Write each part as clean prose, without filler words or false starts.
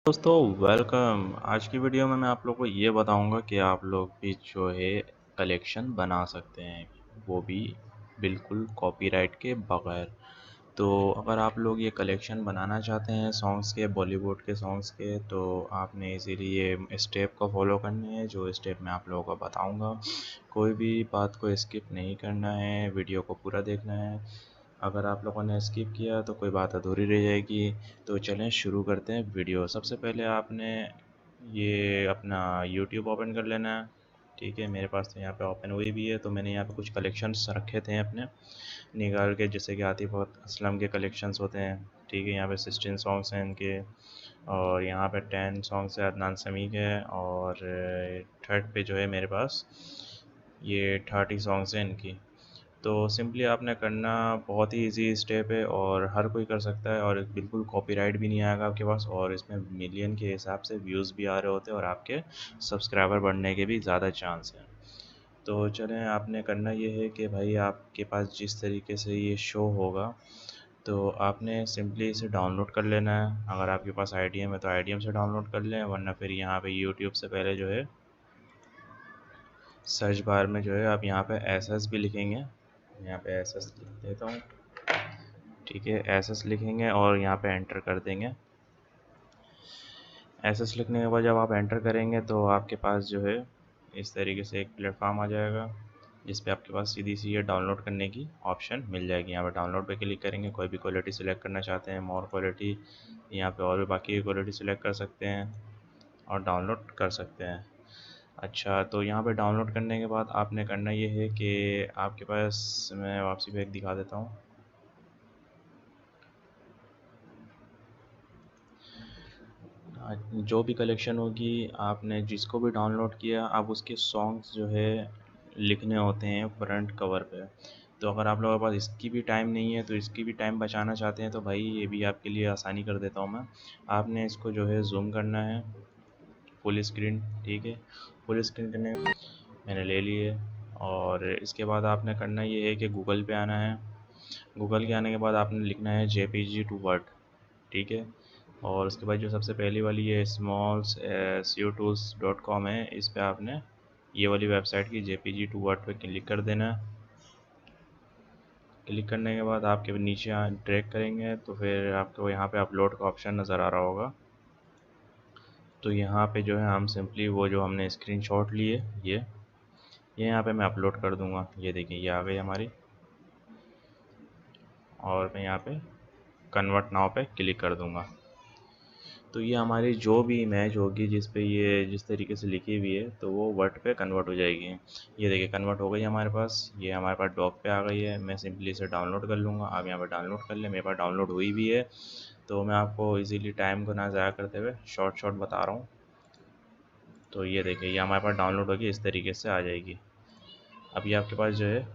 दोस्तों वेलकम। आज की वीडियो में मैं आप लोग को ये बताऊंगा कि आप लोग भी जो है कलेक्शन बना सकते हैं, वो भी बिल्कुल कॉपीराइट के बगैर। तो अगर आप लोग ये कलेक्शन बनाना चाहते हैं सॉन्ग्स के, बॉलीवुड के सॉन्ग्स के, तो आपने इसीलिए स्टेप को फॉलो करने हैं जो स्टेप मैं आप लोगों को बताऊंगा। कोई भी बात को स्किप नहीं करना है, वीडियो को पूरा देखना है। अगर आप लोगों ने स्किप किया तो कोई बात अधूरी रह जाएगी। तो चलें शुरू करते हैं वीडियो। सबसे पहले आपने ये अपना यूट्यूब ओपन कर लेना है। ठीक है, मेरे पास तो यहाँ पे ओपन हुई भी है। तो मैंने यहाँ पे कुछ कलेक्शंस रखे थे अपने निकाल के, जैसे कि आतिफ असलम के कलेक्शंस होते हैं। ठीक है, यहाँ पे 16 सॉन्ग्स हैं इनके, और यहाँ पे 10 सॉन्ग्स है अदनान समी के, और थर्ड पे जो है मेरे पास ये 30 सॉन्ग्स हैं इनकी। तो सिंपली आपने करना, बहुत ही इजी स्टेप है और हर कोई कर सकता है, और बिल्कुल कॉपीराइट भी नहीं आएगा आपके पास, और इसमें मिलियन के हिसाब से व्यूज़ भी आ रहे होते हैं और आपके सब्सक्राइबर बढ़ने के भी ज़्यादा चांस हैं। तो चलें, आपने करना ये है कि भाई आपके पास जिस तरीके से ये शो होगा, तो आपने सिंपली इसे डाउनलोड कर लेना है। अगर आपके पास आईडीएम है तो आईडीएम से डाउनलोड कर लें, वरना फिर यहाँ पे यूट्यूब से पहले जो है सर्च बार में जो है आप यहाँ पे एस एस भी लिखेंगे। यहाँ पे एस एस लिख देता हूँ। ठीक है, एस एस लिखेंगे और यहाँ पे एंटर कर देंगे। एस एस लिखने के बाद जब आप एंटर करेंगे तो आपके पास जो है इस तरीके से एक प्लेटफॉर्म आ जाएगा, जिस पे आपके पास सीधी सी ये डाउनलोड करने की ऑप्शन मिल जाएगी। यहाँ पे डाउनलोड पे क्लिक करेंगे, कोई भी क्वालिटी सिलेक्ट करना चाहते हैं, मोर क्वालिटी, यहाँ पे और भी बाकी की क्वालिटी सिलेक्ट कर सकते हैं और डाउनलोड कर सकते हैं। अच्छा, तो यहाँ पे डाउनलोड करने के बाद आपने करना ये है कि आपके पास, मैं वापसी पे एक दिखा देता हूँ। जो भी कलेक्शन होगी, आपने जिसको भी डाउनलोड किया, आप उसके सॉन्ग्स जो है लिखने होते हैं फ्रंट कवर पे। तो अगर आप लोगों के पास इसकी भी टाइम नहीं है, तो इसकी भी टाइम बचाना चाहते हैं, तो भाई ये भी आपके लिए आसानी कर देता हूँ मैं। आपने इसको जो है जूम करना है फुल स्क्रीन। ठीक है, फुल स्क्रीन करने मैंने ले लिए, और इसके बाद आपने करना ये है कि गूगल पे आना है। गूगल के आने के बाद आपने लिखना है जेपीजी टू वर्ड। ठीक है, और उसके बाद जो सबसे पहली वाली है smallsu-tools.com है, इस पे आपने ये वाली वेबसाइट की जेपीजी टू वर्ड पे क्लिक कर देना है। क्लिक करने के बाद आपके नीचे ड्रैग करेंगे तो फिर आपको यहाँ पे अपलोड का ऑप्शन नज़र आ रहा होगा। तो यहाँ पे जो है हम सिंपली वो जो हमने स्क्रीनशॉट लिए ये यहाँ पे मैं अपलोड कर दूँगा। ये देखिए, ये आ गई हमारी, और मैं यहाँ पे कन्वर्ट नाउ पे क्लिक कर दूँगा। तो ये हमारी जो भी इमेज होगी जिस पे ये जिस तरीके से लिखी हुई है, तो वो वर्ड पे कन्वर्ट हो जाएगी। ये देखिए कन्वर्ट हो गई हमारे पास, ये हमारे पास डॉक पे आ गई है। मैं सिंपली इसे डाउनलोड कर लूँगा। आप यहाँ पर डाउनलोड कर लें, मेरे पास डाउनलोड हुई भी है। तो मैं आपको इजीली टाइम को ना ज़ाया करते हुए शॉर्ट शॉर्ट बता रहा हूँ। तो ये देखिए, ये हमारे पास डाउनलोड होगी, इस तरीके से आ जाएगी। अभी आपके पास जो है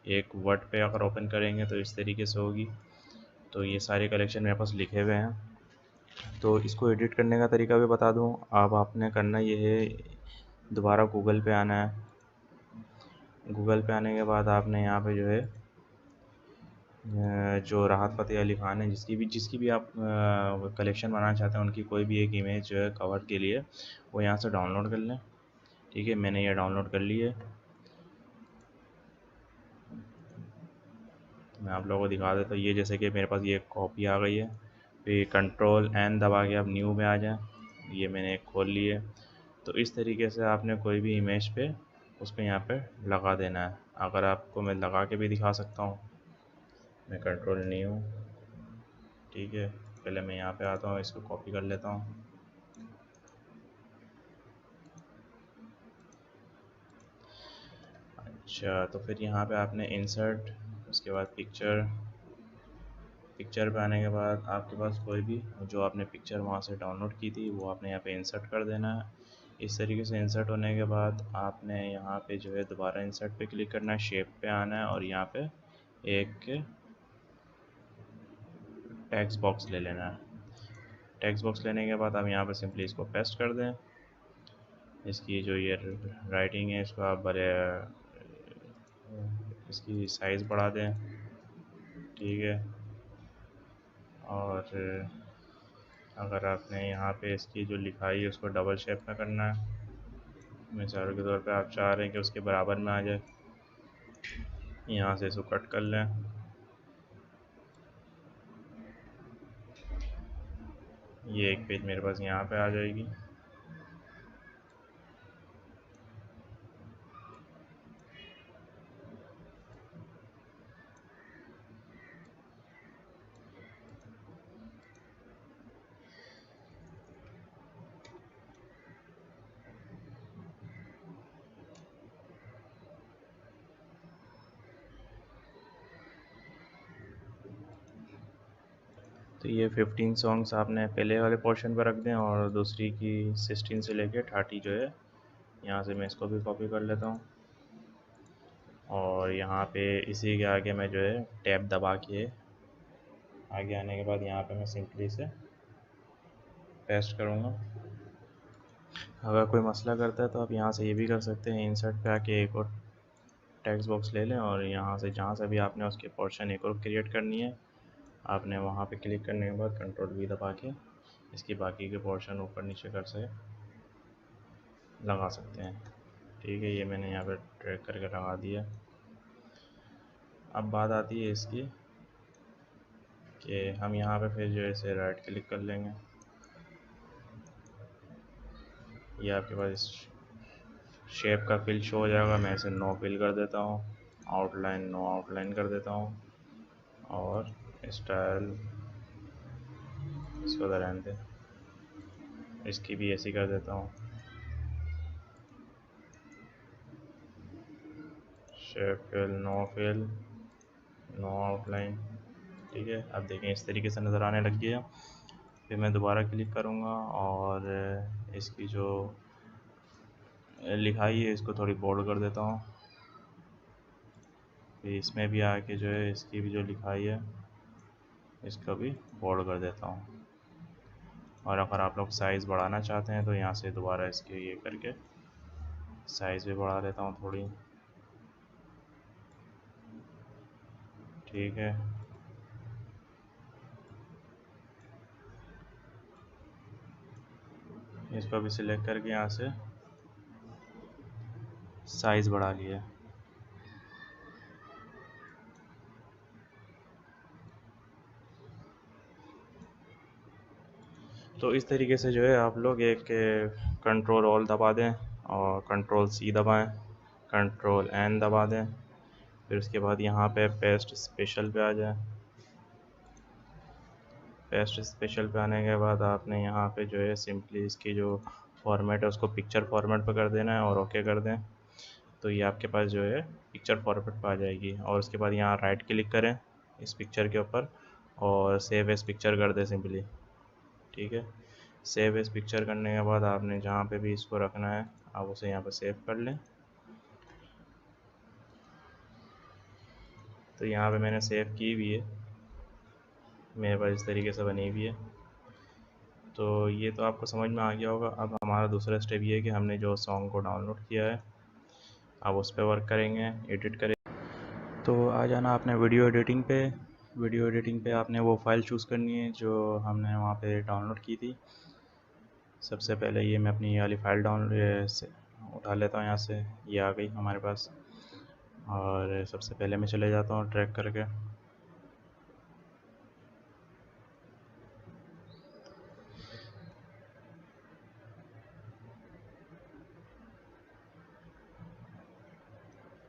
एक वर्ड पे अगर ओपन करेंगे तो इस तरीके से होगी। तो ये सारे कलेक्शन मेरे पास लिखे हुए हैं। तो इसको एडिट करने का तरीका भी बता दूं। अब आपने करना ये है, दोबारा गूगल पे आना है। गूगल पे आने के बाद आपने यहाँ पे जो है जो राहत फ़तेह अली ख़ान है, जिसकी भी आप कलेक्शन बनाना चाहते हैं, उनकी कोई भी एक इमेज जो है कवर के लिए, वो यहाँ से डाउनलोड कर लें। ठीक है, मैंने ये डाउनलोड कर ली है। मैं आप लोगों को दिखा देता हूँ। ये जैसे कि मेरे पास ये कॉपी आ गई है, फिर कंट्रोल एन दबा के आप न्यू में आ जाएं। ये मैंने एक खोल ली है। तो इस तरीके से आपने कोई भी इमेज पे उसको यहाँ पे लगा देना है। अगर आपको मैं लगा के भी दिखा सकता हूँ, मैं कंट्रोल न्यू। ठीक है, पहले मैं यहाँ पे आता हूँ, इसको कॉपी कर लेता हूँ। अच्छा, तो फिर यहाँ पे आपने इंसर्ट, उसके बाद पिक्चर। पिक्चर पे आने के बाद आपके पास कोई भी जो आपने पिक्चर वहाँ से डाउनलोड की थी, वो आपने यहाँ पे इंसर्ट कर देना है। इस तरीके से इंसर्ट होने के बाद आपने यहाँ पे जो है दोबारा इंसर्ट पे क्लिक करना है, शेप पे आना है, और यहाँ पे एक टेक्स्ट बॉक्स ले लेना है। टेक्स्ट बॉक्स लेने के बाद आप यहाँ पे सिंपली इसको पेस्ट कर दें। इसकी जो ये राइटिंग है, इसको आप बड़े, इसकी साइज़ बढ़ा दें। ठीक है, और अगर आपने यहाँ पे इसकी जो लिखाई है उसको डबल शेप में करना है, मिसाल के तौर पे आप चाह रहे हैं कि उसके बराबर में आ जाए, यहाँ से इसको कट कर लें। ये एक पेज मेरे पास यहाँ पे आ जाएगी। तो ये 15 सॉन्ग्स आपने पहले वाले पोर्शन पर रख दें और दूसरी की 16 से लेके 30 जो है, यहाँ से मैं इसको भी कॉपी कर लेता हूँ। और यहाँ पे इसी के आगे मैं जो है टैब दबा के आगे आने के बाद यहाँ पे मैं सिंपली से पेस्ट करूँगा। अगर कोई मसला करता है तो आप यहाँ से ये भी कर सकते हैं, इंसर्ट पे आके एक और टेक्स्ट बॉक्स ले लें और यहाँ से जहाँ से भी आपने उसके पोर्शन एक और क्रिएट करनी है, आपने वहाँ पे क्लिक करने के बाद कंट्रोल वी दबा के इसकी बाकी के पोर्शन ऊपर नीचे कर से लगा सकते हैं। ठीक है, ये मैंने यहाँ पे ड्रैग करके लगा दिया। अब बात आती है इसकी कि हम यहाँ पे फिर जो है इसे राइट क्लिक कर लेंगे। ये आपके पास शेप का फिल शो हो जाएगा। मैं इसे नो फिल कर देता हूँ, आउटलाइन नो आउटलाइन कर देता हूँ और स्टाइल इसको रहने दें, इसकी भी ऐसी कर देता हूँ, शेप फिल नो आउटलाइन। ठीक है, अब देखें इस तरीके से नज़र आने लग गया। फिर मैं दोबारा क्लिक करूँगा और इसकी जो लिखाई है इसको थोड़ी बोल्ड कर देता हूँ। फिर इसमें भी आके जो है इसकी भी जो लिखाई है इसका भी बोल्ड कर देता हूँ। और अगर आप लोग साइज़ बढ़ाना चाहते हैं तो यहाँ से दोबारा इसके ये करके साइज़ भी बढ़ा देता हूँ थोड़ी। ठीक है, इसको भी सिलेक्ट करके यहाँ से साइज़ बढ़ा लिया। तो इस तरीके से जो है आप लोग एक कंट्रोल ऑल दबा दें और कंट्रोल सी दबाएं, कंट्रोल एन दबा दें, फिर उसके बाद यहाँ पे पेस्ट स्पेशल पे आ जाए। पेस्ट स्पेशल पे आने के बाद आपने यहाँ पे जो है सिंपली इसकी जो फॉर्मेट है उसको पिक्चर फॉर्मेट पे कर देना है और ओके कर दें। तो ये आपके पास जो है पिक्चर फॉर्मेट पे आ जाएगी। और उसके बाद यहाँ राइट क्लिक करें इस पिक्चर के ऊपर और सेव एज पिक्चर कर दें सिंपली। ठीक है, सेव एज पिक्चर करने के बाद आपने जहाँ पे भी इसको रखना है आप उसे यहाँ पे सेव कर लें। तो यहाँ पे मैंने सेव की हुई है, मेरे पास इस तरीके से बनी हुई है। तो ये तो आपको समझ में आ गया होगा। अब हमारा दूसरा स्टेप ये है कि हमने जो सॉन्ग को डाउनलोड किया है अब उस पर वर्क करेंगे, एडिट करेंगे। तो आ जाना आपने वीडियो एडिटिंग पे। वीडियो एडिटिंग पे आपने वो फ़ाइल चूज़ करनी है जो हमने वहाँ पे डाउनलोड की थी। सबसे पहले ये मैं अपनी ये वाली फ़ाइल डाउनलोड से उठा लेता हूँ, यहाँ से ये आ गई हमारे पास। और सबसे पहले मैं चले जाता हूँ ट्रैक करके,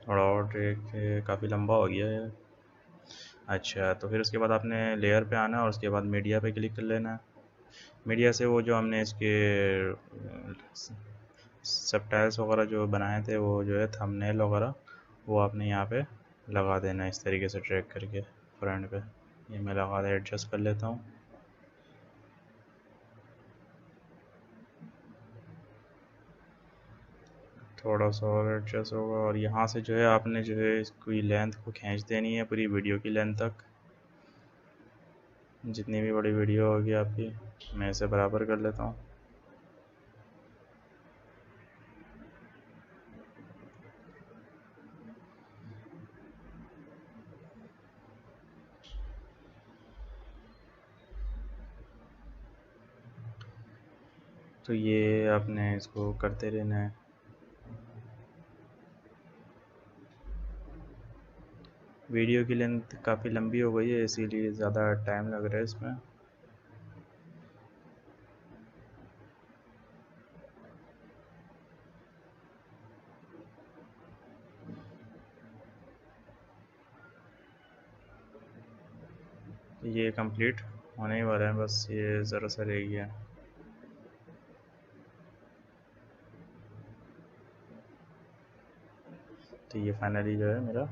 थोड़ा और ट्रैक काफ़ी लंबा हो गया है। अच्छा, तो फिर उसके बाद आपने लेयर पे आना है और उसके बाद मीडिया पे क्लिक कर लेना है। मीडिया से वो जो हमने इसके सबटाइल्स वगैरह जो बनाए थे वो जो है थंबनेल वगैरह वो आपने यहाँ पे लगा देना है इस तरीके से ट्रैक करके फ्रंट पे। ये मैं लगा दे एडजस्ट कर लेता हूँ। थोड़ा सा और एडजस्ट होगा और यहाँ से जो है आपने जो है इसकी लेंथ को खींच देनी है पूरी वीडियो की लेंथ तक। जितनी भी बड़ी वीडियो होगी आपकी मैं इसे बराबर कर लेता हूँ। तो ये आपने इसको करते रहना है। वीडियो की लेंथ काफ़ी लंबी हो गई है, इसीलिए ज़्यादा टाइम लग रहा है इसमें। तो ये कंप्लीट होने ही वाला है, बस ये ज़रा सा रह गया। तो ये फाइनली जो है मेरा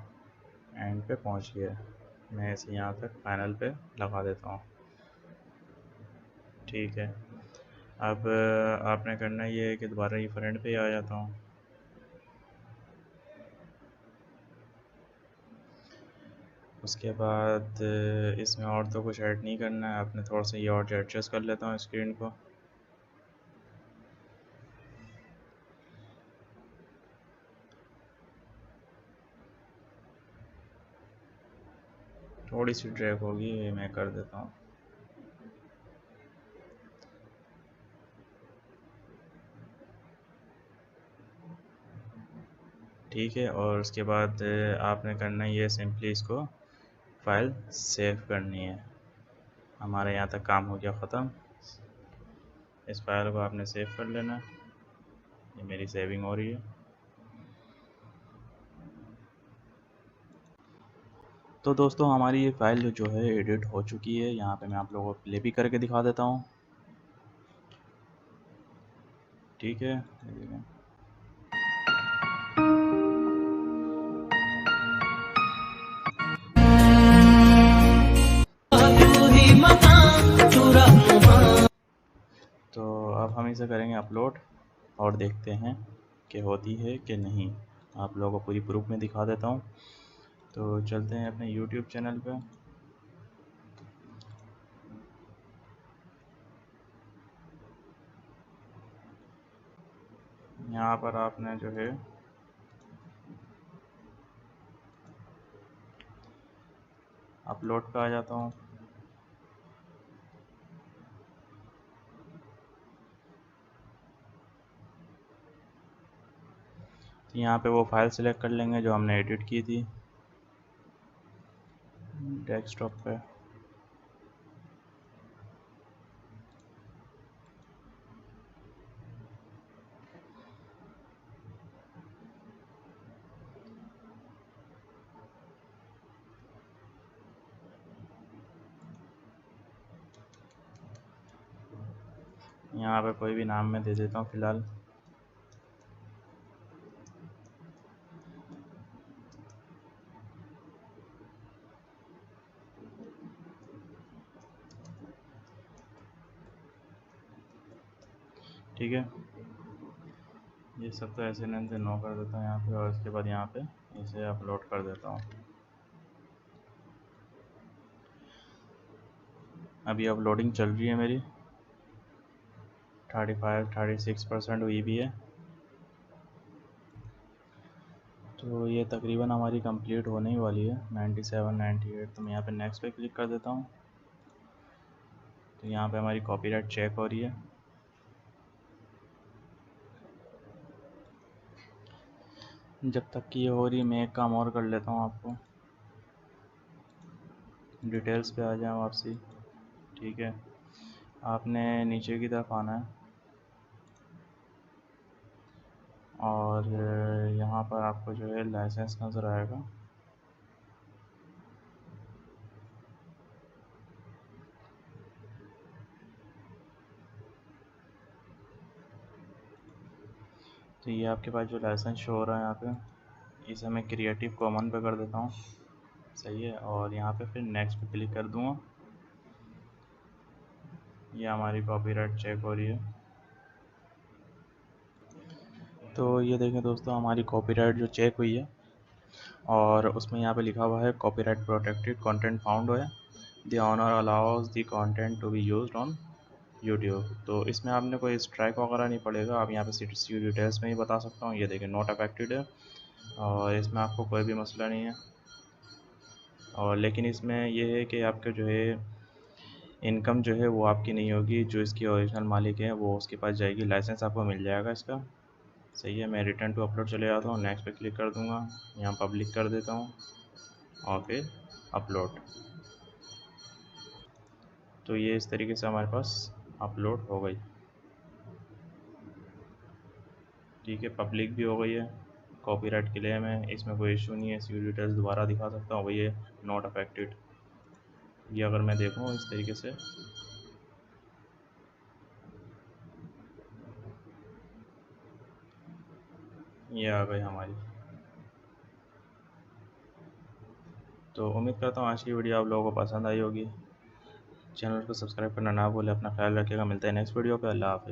एंड पे पहुंच गया है। मैं इसे यहाँ तक फाइनल पे लगा देता हूँ। ठीक है, अब आपने करना ये है कि दोबारा ये फ्रंट पे आ जाता हूँ। उसके बाद इसमें और तो कुछ ऐड नहीं करना है, आपने थोड़ा सा ये और एडजस्ट कर लेता हूँ स्क्रीन को। थोड़ी सी ड्रैग होगी, ये मैं कर देता हूँ। ठीक है, और उसके बाद आपने करना है ये सिंपली इसको फाइल सेव करनी है। हमारे यहाँ तक काम हो गया ख़त्म। इस फाइल को आपने सेव कर लेना। ये मेरी सेविंग हो रही है। तो दोस्तों हमारी ये फ़ाइल जो है एडिट हो चुकी है। यहाँ पे मैं आप लोगों को प्ले भी करके दिखा देता हूँ। ठीक है, ये देखें। तो अब हम इसे करेंगे अपलोड और देखते हैं कि होती है कि नहीं। आप लोगों को पूरी प्रूफ में दिखा देता हूँ। तो चलते हैं अपने YouTube चैनल पे। यहाँ पर आपने जो है अपलोड पे आ जाता हूँ। तो यहाँ पे वो फाइल सेलेक्ट कर लेंगे जो हमने एडिट की थी डेस्कटॉप पे। यहाँ पे कोई भी नाम मैं दे देता हूँ फ़िलहाल। ठीक है, ये सब तो ऐसे नेम से नो कर देता हूँ यहाँ पे, और उसके बाद यहाँ पे इसे अपलोड कर देता हूँ। अभी अपलोडिंग चल रही है मेरी। 36% हुई भी है। तो ये तकरीबन हमारी कंप्लीट होने ही वाली है। 97, 98। तो मैं यहाँ पे नेक्स्ट पे क्लिक कर देता हूँ। तो यहाँ पे हमारी कॉपीराइट चेक हो रही है। जब तक कि ये हो रही है मैं एक काम और कर लेता हूँ। आपको डिटेल्स पे आ जाए वापसी। ठीक है, आपने नीचे की तरफ आना है और यहाँ पर आपको जो है लाइसेंस नज़र आएगा। तो ये आपके पास जो लाइसेंस शो हो रहा है यहाँ पे, इसे मैं क्रिएटिव कॉमन पे कर देता हूँ। सही है, और यहाँ पे फिर नेक्स्ट पे क्लिक कर दूँगा। ये हमारी कॉपीराइट चेक हो रही है। तो ये देखें दोस्तों, हमारी कॉपीराइट जो चेक हुई है और उसमें यहाँ पे लिखा हुआ है कॉपीराइट प्रोटेक्टेड कंटेंट फाउंड है, the owner allows the content to be used on YouTube. तो इसमें आपने कोई स्ट्राइक वगैरह नहीं पड़ेगा। आप यहाँ पे सी डिटेल्स में ही बता सकता हूँ। ये देखें नॉट अफेक्टेड है, और इसमें आपको कोई भी मसला नहीं है। और लेकिन इसमें ये है कि आपके जो है इनकम जो है वो आपकी नहीं होगी, जो इसकी ओरिजिनल मालिक है वो उसके पास जाएगी, लाइसेंस आपको मिल जाएगा इसका। सही है, मैं रिटर्न टू अपलोड चले जाता हूँ, नेक्स्ट पे क्लिक कर दूँगा, यहाँ पब्लिक कर देता हूँ और फिर अपलोड। तो ये इस तरीके से हमारे पास अपलोड हो गई। ठीक है, पब्लिक भी हो गई है, कॉपीराइट क्लेम है, इसमें कोई इशू नहीं है, सी डिटेल्स दोबारा दिखा सकता हूँ, वही है नॉट अफेक्टेड। ये अगर मैं देखूँ इस तरीके से, ये आ गई हमारी। तो उम्मीद करता हूँ आज की वीडियो आप लोगों को पसंद आई होगी। चैनल को सब्सक्राइब करना ना भूलें, अपना ख्याल रखिएगा, मिलते हैं नेक्स्ट वीडियो पे। अल्लाह हाफ़िज़।